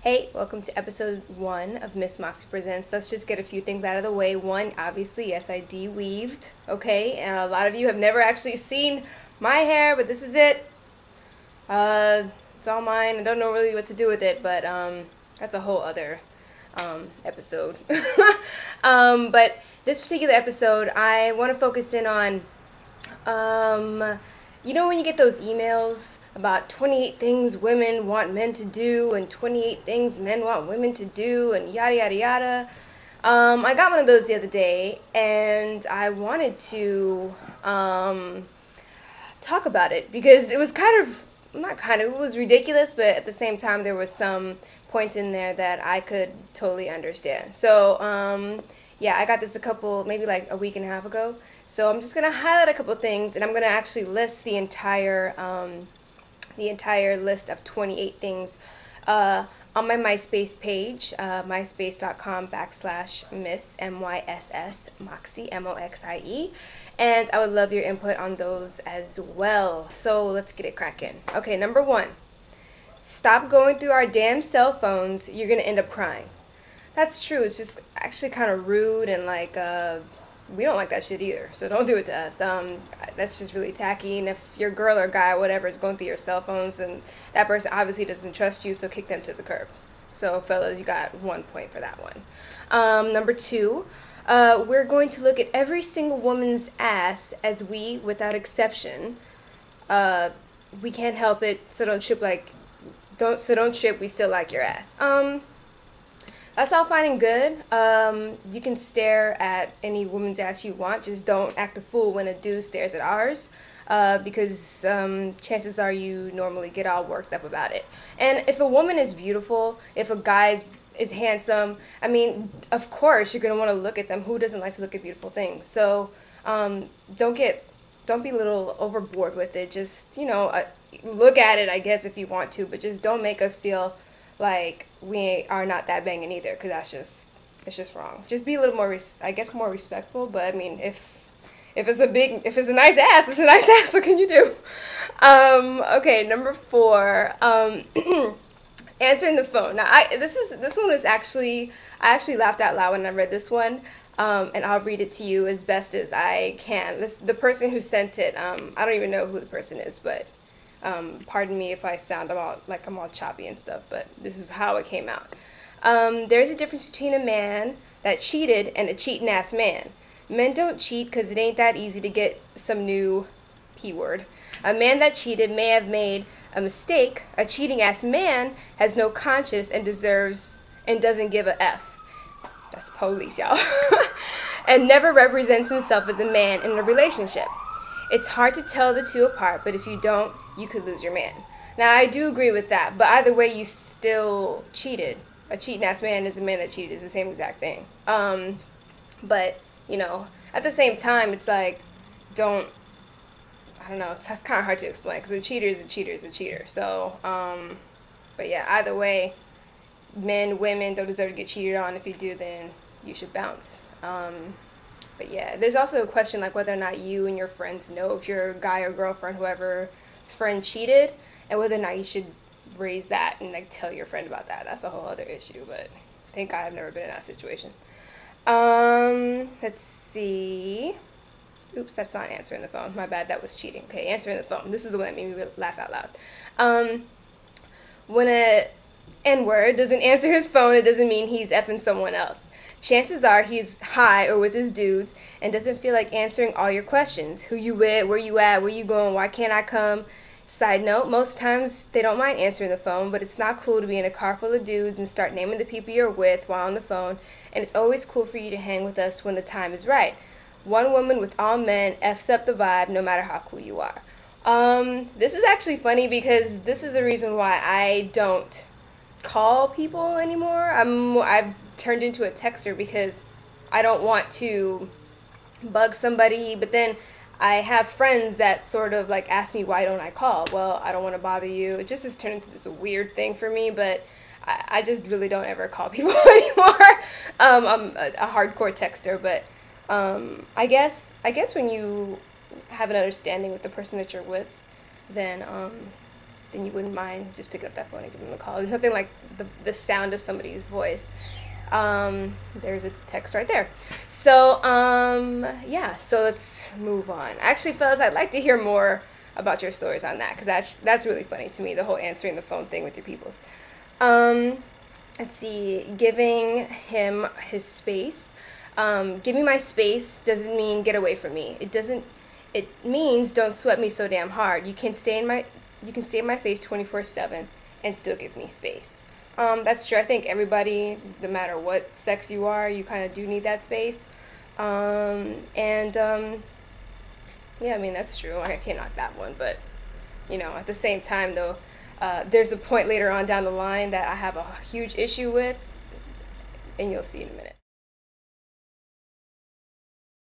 Hey, welcome to episode 1 of Miss Moxie Presents. Let's just get a few things out of the way. One, obviously, yes, I de-weaved, okay? And a lot of you have never actually seen my hair, but this is it. It's all mine. I don't know really what to do with it, but that's a whole other episode. But this particular episode, I want to focus in on you know when you get those emails about 28 things women want men to do and 28 things men want women to do and yada yada yada. I got one of those the other day and I wanted to talk about it because it was it was ridiculous, but at the same time there was some points in there that I could totally understand. So yeah, I got this maybe like a week and a half ago. So I'm just gonna highlight a couple things, and I'm gonna actually list the entire list of 28 things on my MySpace page, myspace.com/Myss MYSS Moxie MOXIE, and I would love your input on those as well. So let's get it cracking. Okay, number 1. Stop going through our damn cell phones. You're gonna end up crying. That's true. It's just actually kind of rude and we don't like that shit either. So don't do it to us. That's just really tacky. And if your girl or guy or whatever is going through your cell phones, and that person obviously doesn't trust you, so kick them to the curb. So fellas, you got 1 point for that one. Number 2, we're going to look at every single woman's ass as we, without exception, we can't help it. So don't trip don't trip. We still like your ass. That's all fine and good. You can stare at any woman's ass you want. Just don't act a fool when a dude stares at ours, because chances are you normally get all worked up about it. And if a woman is beautiful, if a guy is handsome, I mean, of course you're gonna want to look at them. Who doesn't like to look at beautiful things? So don't be a little overboard with it. Just look at it, I guess, if you want to, but just don't make us feel like we are not that banging either, because it's just wrong. Just be a little more more respectful. But I mean, if it's a nice ass, it's a nice ass. What can you do? Okay, number 4, answering the phone. Now this one was actually, I actually laughed out loud when I read this one. And I'll read it to you as best as I can. The person who sent it, I don't even know who the person is, but pardon me if I sound I'm all choppy and stuff, but this is how it came out. There's a difference between a man that cheated and a cheating ass man. Men don't cheat because it ain't that easy to get some new P word. A man that cheated may have made a mistake. A cheating ass man has no conscience and doesn't give a F. That's police, y'all. And never represents himself as a man in a relationship. It's hard to tell the two apart, but if you don't, you could lose your man. Now, I do agree with that, but either way, you still cheated. A cheating ass man is a man that cheated. It's the same exact thing. But, at the same time, it's like, I don't know, it's kind of hard to explain, because a cheater is a cheater is a cheater. So, but yeah, either way, men, women don't deserve to get cheated on. If you do, then you should bounce. But yeah, there's also a question like whether or not you and your friends know if your guy or girlfriend, whoever's friend cheated, and whether or not you should raise that and tell your friend about that. That's a whole other issue, but thank God I've never been in that situation. Let's see. Oops, that's not answering the phone. My bad, that was cheating. Okay, answering the phone. This is the one that made me laugh out loud. When a N-word doesn't answer his phone, it doesn't mean he's effing someone else. Chances are he's high or with his dudes and doesn't feel like answering all your questions. Who you with? Where you at? Where you going? Why can't I come? Side note, most times they don't mind answering the phone, but it's not cool to be in a car full of dudes and start naming the people you're with while on the phone, and it's always cool for you to hang with us when the time is right. One woman with all men F's up the vibe no matter how cool you are. This is actually funny because this is a reason why I don't call people anymore. I've turned into a texter because I don't want to bug somebody, but then I have friends that sort of ask me, why don't I call? Well, I don't want to bother you. It just has turned into this weird thing for me, but I just really don't ever call people anymore. I'm a hardcore texter, but I guess when you have an understanding with the person that you're with, then then you wouldn't mind just picking up that phone and giving them a call. There's nothing like the sound of somebody's voice. There's a text right there. So yeah, so let's move on. Actually, fellas, I'd like to hear more about your stories on that, because that's really funny to me, the whole answering the phone thing with your peoples. Let's see, giving him his space. Give me my space doesn't mean get away from me. It means don't sweat me so damn hard. You can stay in my face 24/7 and still give me space. That's true. I think everybody, no matter what sex you are, you kind of do need that space. Yeah, I mean, that's true. I can't knock that one, but at the same time though, there's a point later on down the line that I have a huge issue with, and you'll see in a minute.